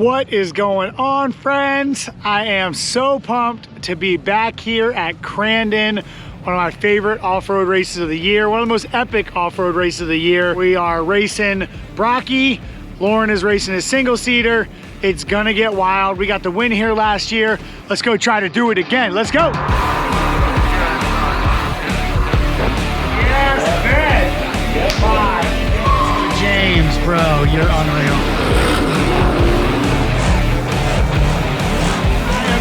What is going on, friends? I am so pumped to be back here at Crandon, one of my favorite off-road races of the year, one of the most epic off-road races of the year. We are racing Brocky. Loren is racing his single-seater. It's gonna get wild. We got the win here last year. Let's go try to do it again. Let's go. Yes, man. Get by. James, bro, you're unreal.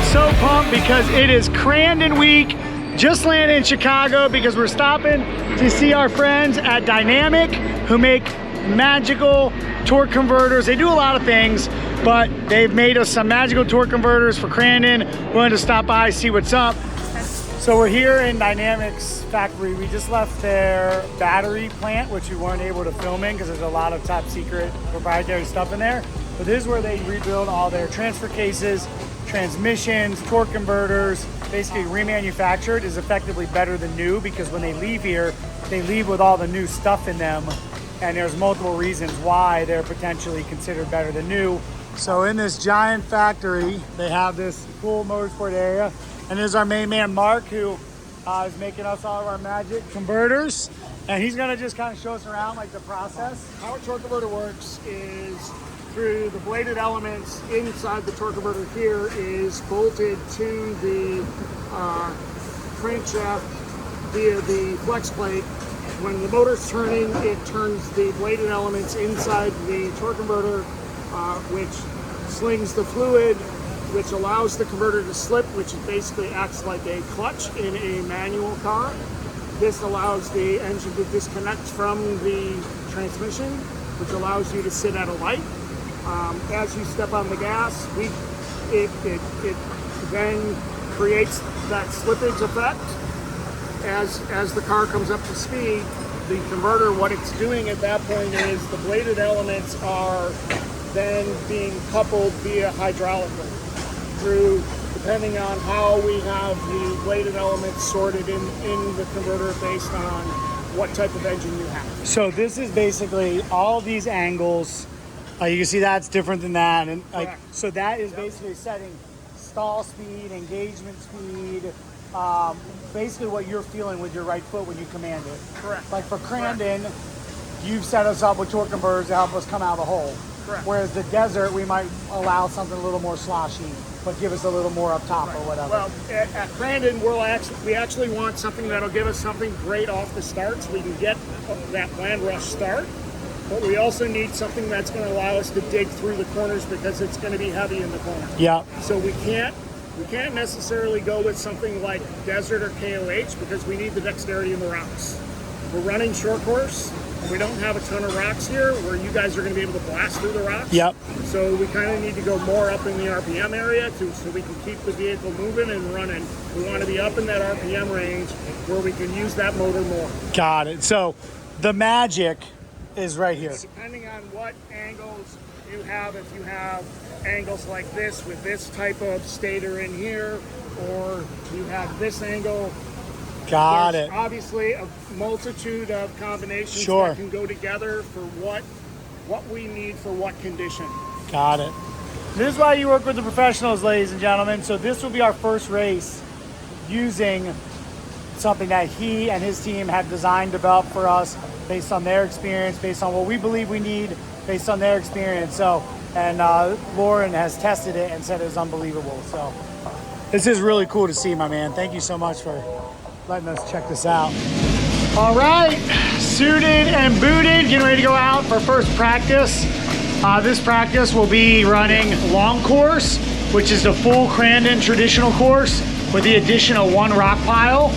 So pumped because it is Crandon week. Just landed in Chicago because we're stopping to see our friends at Dynamic, who make magical torque converters. They do a lot of things, but they've made us some magical torque converters for Crandon. We wanted to stop by, see what's up. So we're here in Dynamic's factory. We just left their battery plant, which we weren't able to film in because there's a lot of top secret proprietary stuff in there. But this is where they rebuild all their transfer cases, transmissions, torque converters. Basically remanufactured is effectively better than new, because when they leave here, they leave with all the new stuff in them, and there's multiple reasons why they're potentially considered better than new. So in this giant factory, they have this cool motorsport area, and there's our main man Mark, who is making us all of our magic converters, and he's gonna just kind of show us around like the process. How a torque converter works is through the bladed elements inside the torque converter here is bolted to the crankshaft via the flex plate. When the motor's turning, it turns the bladed elements inside the torque converter, which slings the fluid, which allows the converter to slip, which basically acts like a clutch in a manual car. This allows the engine to disconnect from the transmission, which allows you to sit at a light. As you step on the gas, it then creates that slippage effect. As the car comes up to speed, the converter, what it's doing at that point is the bladed elements are then being coupled via hydraulically through, depending on how we have the bladed elements sorted in the converter based on what type of engine you have. So this is basically all these angles. You can see that's different than that, and like, so that is basically setting stall speed, engagement speed, basically what you're feeling with your right foot when you command it. Correct. Like for Crandon, you've set us up with torque converters to help us come out of the hole. Correct. Whereas the desert, we might allow something a little more sloshy, but give us a little more up top or whatever. Well, at Crandon, we actually want something that'll give us something great off the start, so we can get that land rush start. But we also need something that's going to allow us to dig through the corners, because it's going to be heavy in the corner. Yeah. So we can't necessarily go with something like Desert or KOH, because we need the dexterity in the rocks. We're running short course. We don't have a ton of rocks here where you guys are going to be able to blast through the rocks. Yep. So we kind of need to go more up in the RPM area so we can keep the vehicle moving and running. We want to be up in that RPM range where we can use that motor more. Got it. So the magic is right here. Depending on what angles you have, if you have angles like this with this type of stator in here, or you have this angle. Got it. Obviously a multitude of combinations that can go together for what we need for what condition. Got it. This is why you work with the professionals, ladies and gentlemen. So this will be our first race using something that he and his team have designed, developed for us based on their experience, based on what we believe we need, based on their experience. So, and Loren has tested it and said it was unbelievable. So this is really cool to see, my man. Thank you so much for letting us check this out. All right, suited and booted, getting ready to go out for first practice. This practice will be running long course, which is the full Crandon traditional course with the addition of one rock pile.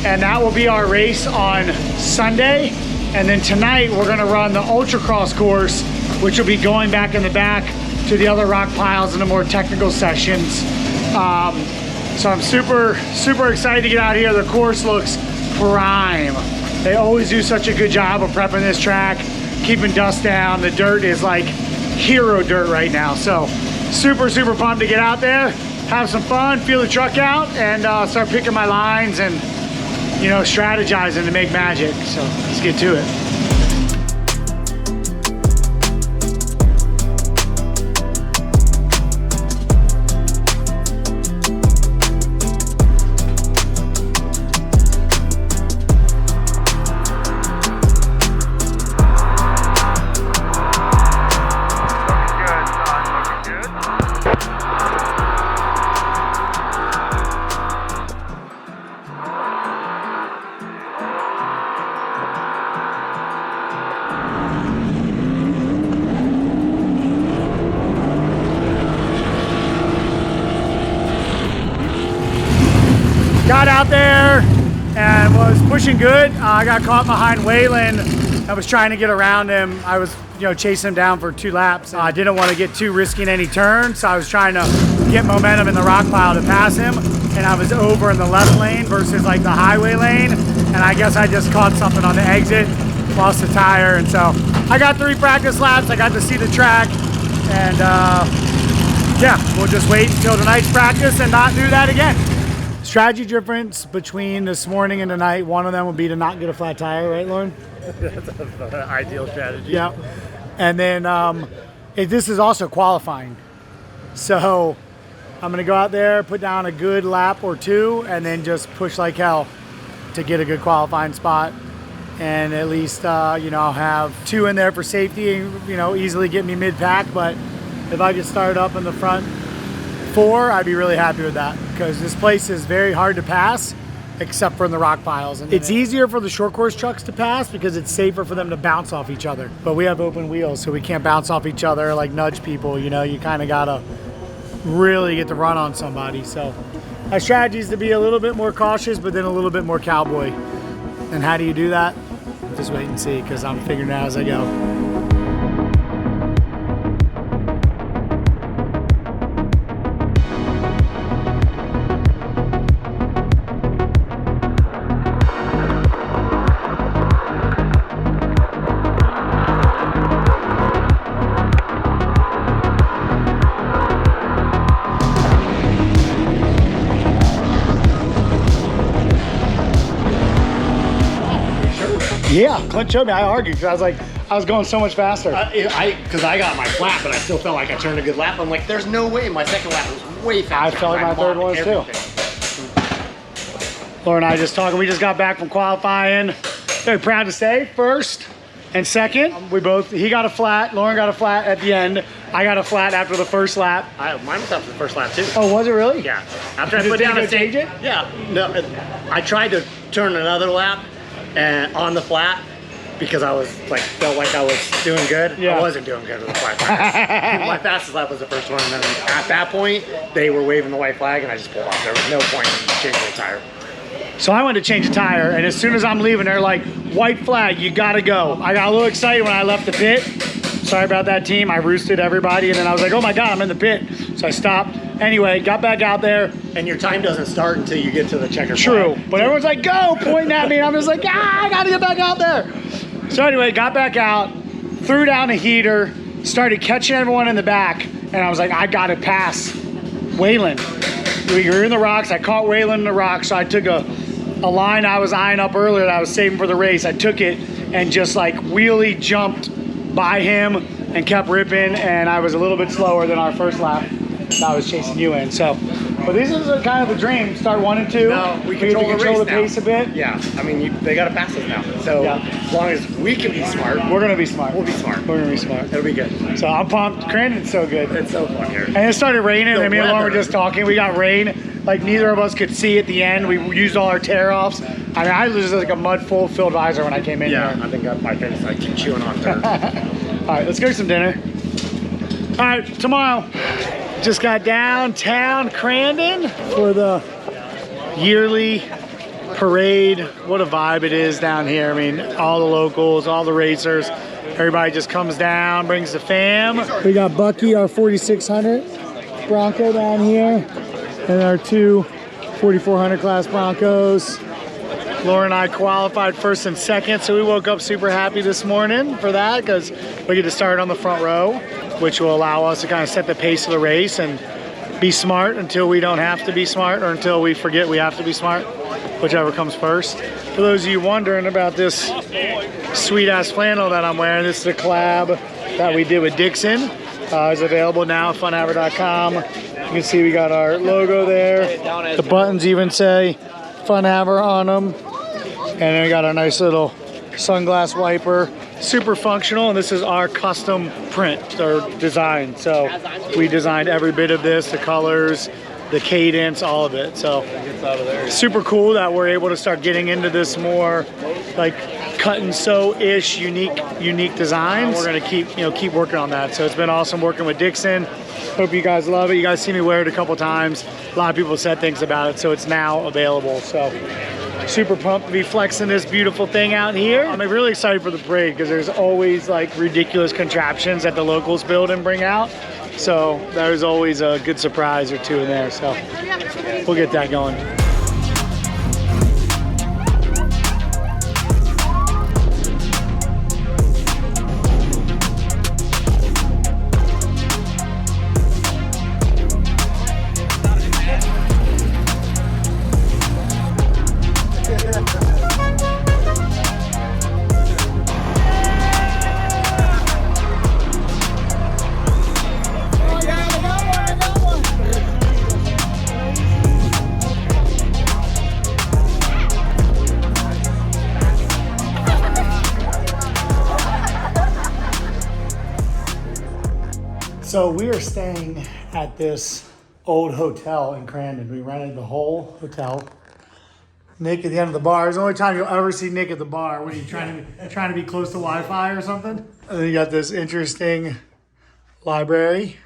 And that will be our race on Sunday. And then tonight we're gonna run the Ultra4 course, which will be going back in the back to the other rock piles in the more technical sessions. So I'm super excited to get out here. The course looks prime. They always do such a good job of prepping this track, keeping dust down. The dirt is like hero dirt right now. So super pumped to get out there, have some fun, feel the truck out, and start picking my lines and, you know, strategizing to make magic. So let's get to it. got out there and was pushing good. I got caught behind Waylon. I was trying to get around him. I was, chasing him down for 2 laps. I didn't want to get too risky in any turns, so I was trying to get momentum in the rock pile to pass him. And I was over in the left lane versus like the highway lane. And I guess I just caught something on the exit, lost the tire. And so I got 3 practice laps. I got to see the track. And yeah, we'll just wait until tonight's practice and not do that again. Strategy difference between this morning and tonight, one of them would be to not get a flat tire, right, Loren? That's an ideal strategy. Yeah. And then this is also qualifying. So I'm going to go out there, put down a good lap or 2, and then just push like hell to get a good qualifying spot. And at least, I'll have 2 in there for safety and, easily get me mid-pack. But if I get started up in the front 4, I'd be really happy with that, because this place is very hard to pass except for in the rock piles. And it's easier for the short course trucks to pass because it's safer for them to bounce off each other. But we have open wheels, so we can't bounce off each other, like nudge people. You kind of got to really get to run on somebody. So my strategy is to be a little bit more cautious, but then a little bit more cowboy. And how do you do that? Just wait and see, because I'm figuring it out as I go. Yeah, Clint showed me. I argued because I was going so much faster. Because I got my flat, but I still felt like I turned a good lap. I'm like, there's no way. My second lap was way faster. I felt like my third one was too. Loren and I just talking. We just got back from qualifying. Very proud to say first and second. He got a flat. Loren got a flat at the end. I got a flat after the first lap. Mine was after the first lap too. Oh, was it really? Yeah. After I put down a change it? Yeah. No, I tried to turn another lap and on the flat, because I was felt like I was doing good. Yeah. I wasn't doing good with the flat tires. My fastest lap was the first one, and then at that point they were waving the white flag, and I just pulled off. There was no point in changing the tire. So I went to change the tire, and as soon as I'm leaving, they're like, white flag, you gotta go. I got a little excited when I left the pit. Sorry about that, team. I roosted everybody, and then I was like, oh my God, I'm in the pit. So I stopped. Anyway, got back out there. And your time doesn't start until you get to the checker True, flag. but everyone's like, go, pointing at me, and I'm just like, I gotta get back out there. So anyway, got back out, threw down a heater, started catching everyone in the back, and I was like, I gotta pass Waylon. We were in the rocks, I caught Waylon in the rocks, so I took a line I was eyeing up earlier that I was saving for the race. I took it and just wheelie jumped by him and kept ripping, and I was a little bit slower than our first lap. I was chasing you in. So, but this is kind of the dream. Start 1 and 2. No, we control the pace a bit. Yeah, I mean, they got to pass us now. So as long as we can be smart, we're gonna be smart. We'll be smart. We're gonna be smart. It'll be good. So I'm pumped. Crandon's so good. It's so fun here. And it started raining. The Me and Loren were weather. just talking. We got rain. Neither of us could see at the end. We used all our tear offs. I mean, I was like a mud full filled visor when I came in here. I think my face keep chewing on dirt. All right, let's go to some dinner. All right, tomorrow. Just got downtown Crandon for the yearly parade. What a vibe it is down here. I mean, all the locals, all the racers, everybody just comes down, brings the fam. We got Bucky, our 4600 Bronco down here, and our 2 4400 class Broncos. Loren and I qualified first and second, so we woke up super happy this morning for that, because we get to start on the front row, which will allow us to kind of set the pace of the race and be smart until we don't have to be smart, or until we forget we have to be smart, whichever comes first. For those of you wondering about this sweet ass flannel that I'm wearing, this is a collab that we did with Dixon. It's available now at funhaver.com. You can see we got our logo there. The buttons even say Funhaver on them. And then we got our nice little sunglass wiper. Super functional, and this is our custom print or design. So we designed every bit of this, the colors, the cadence, all of it. So super cool that we're able to start getting into this more like cut and sew-ish unique designs. We're gonna keep working on that. So it's been awesome working with Dixon. Hope you guys love it. You guys see me wear it a couple times. A lot of people said things about it, so it's now available. So super pumped to be flexing this beautiful thing out here. I'm really excited for the parade because there's always like ridiculous contraptions that the locals build and bring out. So there's always a good surprise or two in there. So we'll get that going. So we are staying at this old hotel in Crandon. We rented the whole hotel. Nick at the end of the bar. It's the only time you'll ever see Nick at the bar. What are you trying to be close to Wi-Fi or something? And then you got this interesting library.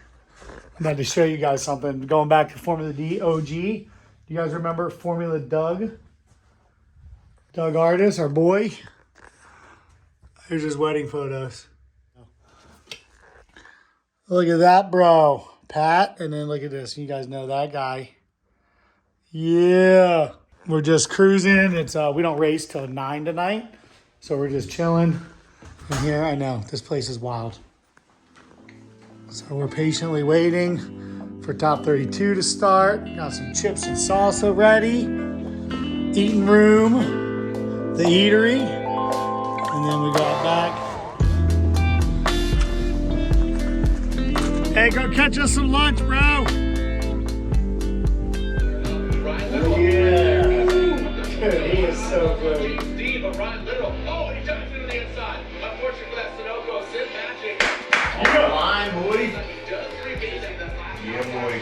I'm about to show you guys something. Going back to Formula D OG. Do you guys remember Formula Doug? Doug Artis, our boy. Here's his wedding photos. Look at that, bro. Pat, and then look at this. You guys know that guy. Yeah. We're just cruising. It's we don't race till 9 tonight. So we're just chilling in here. I know, this place is wild. So we're patiently waiting for top 32 to start. Got some chips and salsa ready. Eating room, the eatery. And then we got back. Hey, go catch us some lunch, bro. Yeah. Dude, he is so good. Steve, Ryan Little. Oh, he jumped into the inside. Unfortunately for that Sunoco, Sid Magic. Yeah, line, boy. He does revisit the last. Yeah, boy.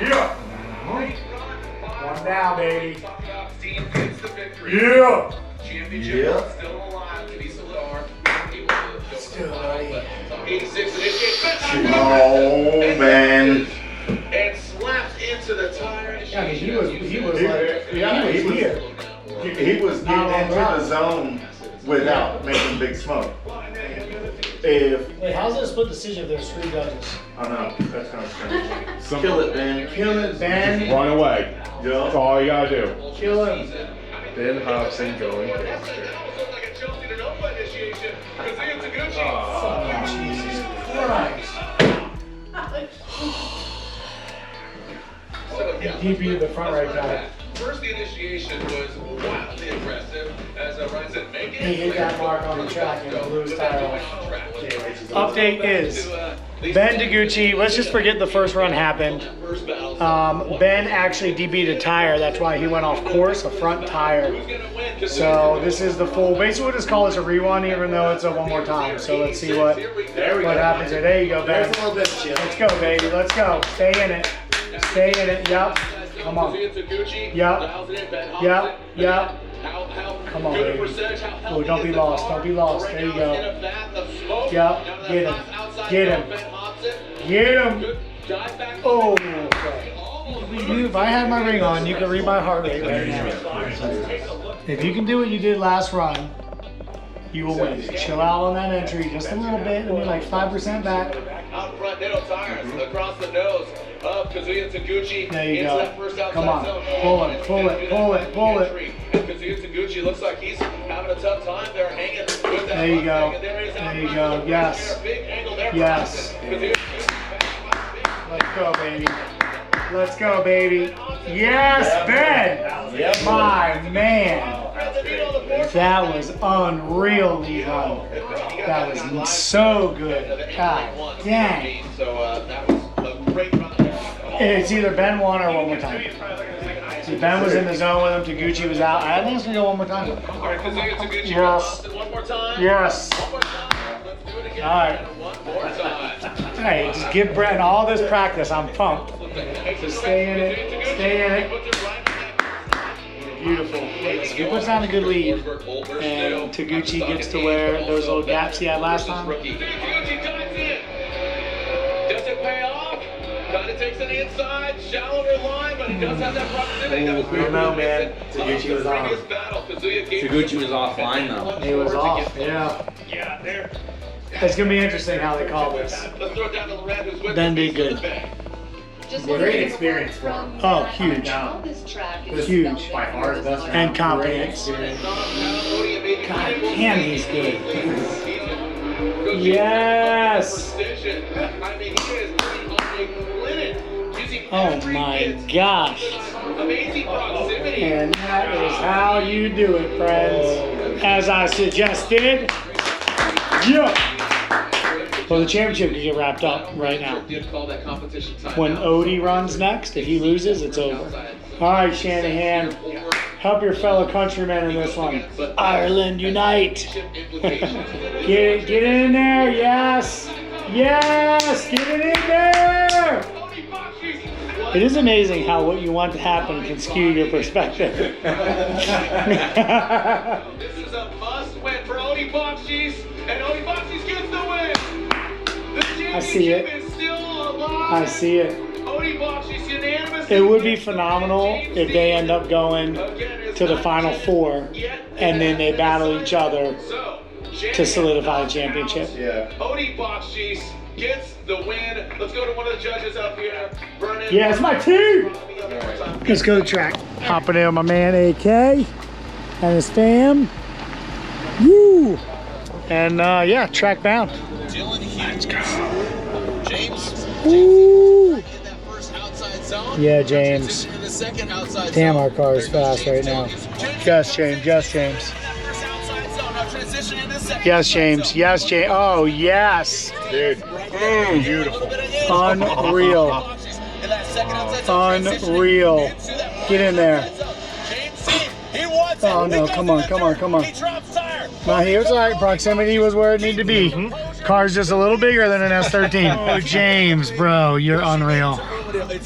Yeah. One down, baby. Team gets the victory. Yeah. Championship still alive. Can he still are? Still alive. 86 initiates. Oh, man. And slaps into the tire. Yeah, I mean, he was like, Yeah, he was here. He was getting into the zone without making big smoke. If Wait, how's it a split decision if there's 3 judges? I know, that's kind of strange. Kill it, Ben. Kill it, Ben. Run away. That's Yeah. all you gotta do. Kill him. Ben Hobson going gangster. Oh, Jesus Christ. DP to the front right guy. First, the initiation was wildly aggressive as Ryan said, make it. He hit that mark on the track and blew his tire off. Update is Ben DeGucci. Let's just forget the first run happened. Ben actually DB'd a tire. That's why he went off course, a front tire. So this is the full. Basically, we'll just call this a rerun, even though it's a one more time. So let's see what happens here. There you go, Ben. Let's go, baby. Let's go. Stay in it. Stay in it. Yup. Come on. Yup. Yup. Yup. Come on, baby. Oh, don't be lost. Don't be lost. There you go. Yup. Get him. Get him. Get him. Oh, okay. If I had my ring on, you can read my heart rate right now. If you can do what you did last run, you will win. Chill out on that entry just a little bit. Maybe like 5% back. Out front, Ditto tires across the nose of Kazuya Taguchi. There you into go. that first outside Come on. zone. Pull it, pull it, pull it, pull it. And Kazuya Taguchi looks like he's having a tough time there, hanging with that. There you go. Mustang, and there he is out There you front. go. Yes. Big angle there for Yes. Kazuya. Let's go, baby. Let's go, baby. Yes, Ben. My man. That was unreal, Leon. That was so good. God dang. So that was a great run. It's either Ben won or one more time. See, Ben was in the zone with him. Taguchi was out. I think it's going to go one more time. All right, Kazuya Taguchi. Yes. One more time. Yes. One more time. Let's do it again. All right. One more time. Hey, just give Brent all this practice. I'm pumped. Just stay in it. Stay in it. Beautiful. He puts down a good lead. And Taguchi gets to wear those little gaps he had last time. Does it pay off? Kind of takes it inside, shallower line, but he does have that proximity. That was I don't know, man. Taguchi was off. Taguchi was offline though. He was off, yeah. Yeah, there. It's going to be interesting how they call this. Let's throw it down to Loren, who's with Then us. be good. Great experience for him. Oh, huge. Huge. By far his best round. And confidence. God damn, he's good. Yes. Oh my gosh. Amazing proximity. And that is how you do it, friends. As I suggested. Yeah. Well, the championship could get wrapped up right now. When Odie runs next, if he loses, it's over. All right, Shanahan. Help your fellow countrymen in this one. Ireland unite. Get it in there. Yes. Yes. Get it in there. It is amazing how what you want to happen can skew your perspective. This is a must win for Odie Bakshis, and Odie Bakshis gets the win. The I see it. championship is still alive. I see it. Odie Bakshis unanimous. It would be phenomenal if they end up going to the Final Four and then they battle each other to solidify the championship. Yeah. Odie Bakshis gets the win. Let's go to one of the judges up here. Vernon. Yeah, it's my team. Let's go to track. Hopping in with my man AK and his fam. Woo! And yeah, track bound. Dylan Hughes. James. Woo! In that first outside zone. Yeah, James. In the second outside Damn, zone. our car is fast right now. Yes, James. Yes, James. First outside zone. Now transition into second. Yes, James. Yes, James. Oh, yes. Dude. Beautiful. Unreal. In that second outside zone, Unreal. Get in there. James C. He wants it. Oh, no. Come on, come on, come on. He drops tire. No, he was all right. Proximity was where it needed to be. Car's just a little bigger than an S13. Oh, James, bro, you're unreal.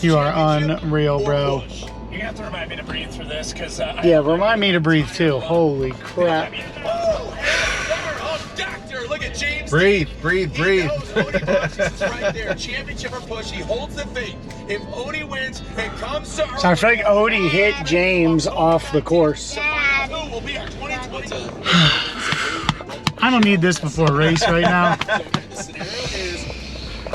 You are unreal, bro. You have to remind me to breathe through this because Yeah, remind me to breathe too. Holy crap. Oh, doctor. Look at James. Breathe, breathe, breathe. Odie Bakshis is right there. Championship or push. He holds the fate. If Odie wins, it comes to So I feel like Odie hit James off the course. will be our 2020. I don't need this before a race right now. The scenario is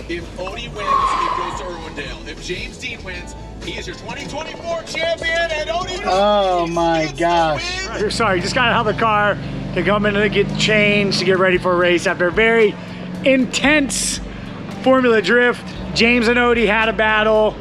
if Odie wins, it goes to Irwindale. If James Dean wins, he is your 2024 champion, and Odie Oh my gosh. Sorry, just got out of the car to come in to get changed to get ready for a race after a very intense Formula Drift. James and Odie had a battle.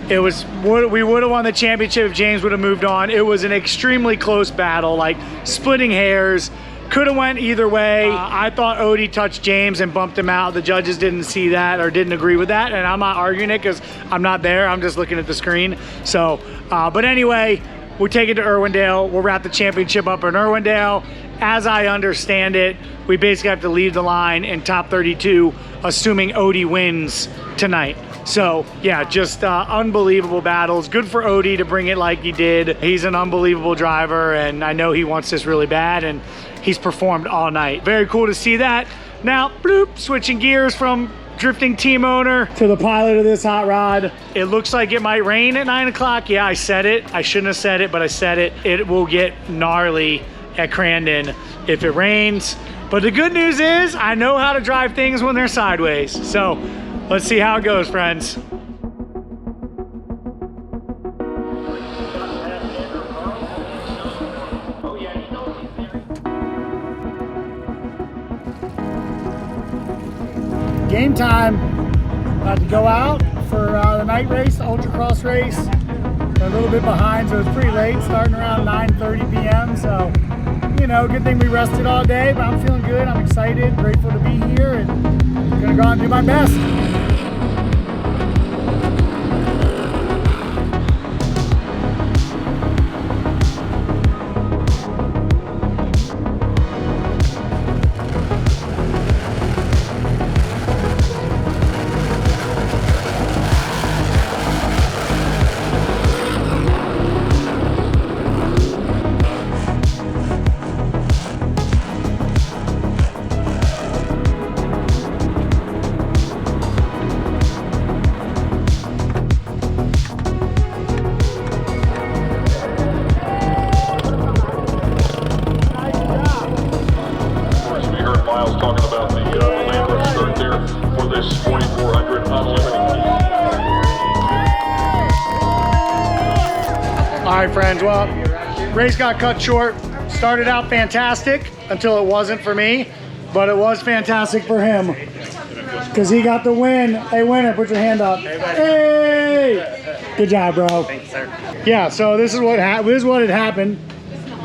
It was, we would have won the championship if James would have moved on. It was an extremely close battle, like splitting hairs. Could have went either way. I thought Odie touched James and bumped him out. The judges didn't see that or didn't agree with that, and I'm not arguing it because I'm not there. I'm just looking at the screen. So, but anyway, we'll take it to Irwindale. We'll wrap the championship up in Irwindale. As I understand it, we basically have to leave the line in top 32, assuming Odie wins tonight. So yeah, just unbelievable battles. Good for Odie to bring it like he did. He's an unbelievable driver, and I know he wants this really bad, and he's performed all night. Very cool to see that. Now, bloop, switching gears from drifting team owner to the pilot of this hot rod. It looks like it might rain at 9 o'clock. Yeah, I said it. I shouldn't have said it, but I said it. It will get gnarly at Crandon if it rains. But the good news is I know how to drive things when they're sideways. So let's see how it goes, friends. Game time. About to go out for the night race, the Ultra4 race. We're a little bit behind, so it's pretty late, starting around 9:30 p.m. So, you know, good thing we rested all day, but I'm feeling good. I'm excited, grateful to be here, and I'm gonna go out and do my best. for this 2400 unlimited. All right, friends, well, race got cut short. Started out fantastic until it wasn't for me, but it was fantastic for him because he got the win. Hey, winner, put your hand up. Hey! Good job, bro. Thanks, sir. Yeah, so this is what had happened.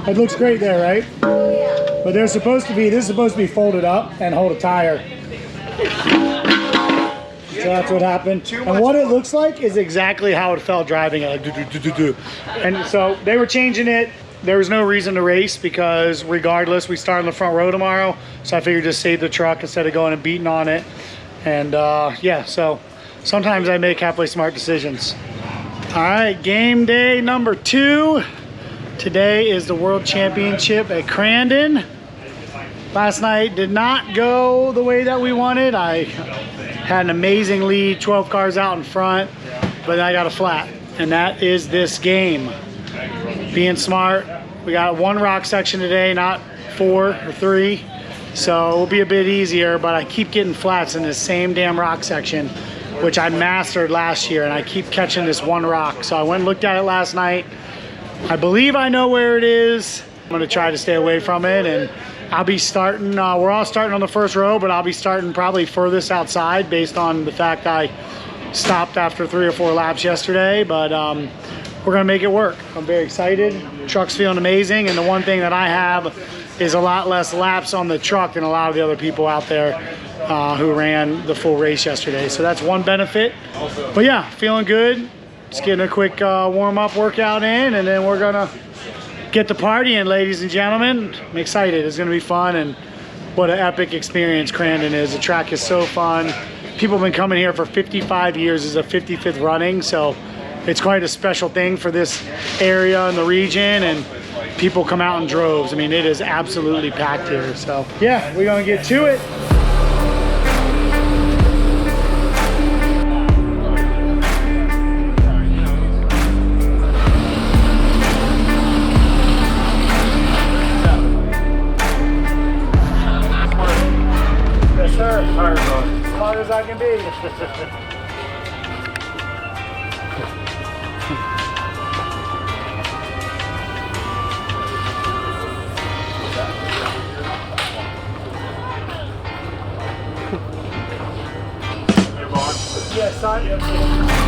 It looks great there, right? But this is supposed to be folded up and hold a tire. So that's what happened. And what it looks like is exactly how it felt driving it, like do. And so they were changing it. There was no reason to race because regardless, we start on the front row tomorrow. So I figured just save the truck instead of going and beating on it. And yeah, so sometimes I make halfway smart decisions. All right, game day number 2. Today is the World Championship at Crandon. Last night did not go the way that we wanted. I had an amazing lead, 12 cars out in front, but I got a flat. And that is this game. Being smart. We got 1 rock section today, not 4 or 3. So it will be a bit easier, but I keep getting flats in this same damn rock section, which I mastered last year, and I keep catching this 1 rock. So I went and looked at it last night. I believe I know where it is. I'm gonna try to stay away from it, and I'll be starting, we're all starting on the first row, but I'll be starting probably furthest outside based on the fact I stopped after 3 or 4 laps yesterday, but we're gonna make it work. I'm very excited. Truck's feeling amazing, and the one thing that I have is a lot less laps on the truck than a lot of the other people out there who ran the full race yesterday. So that's one benefit. But yeah, feeling good. Just getting a quick warm-up workout in, and then we're gonna get the party in, ladies and gentlemen. I'm excited. It's gonna be fun, and what an epic experience Crandon is. The track is so fun. People have been coming here for 55 years. It's a 55th running, so it's quite a special thing for this area and the region, and people come out in droves. I mean, it is absolutely packed here. So yeah, we're gonna get to it. Yes, sir. As smart as I can be. Yes, son.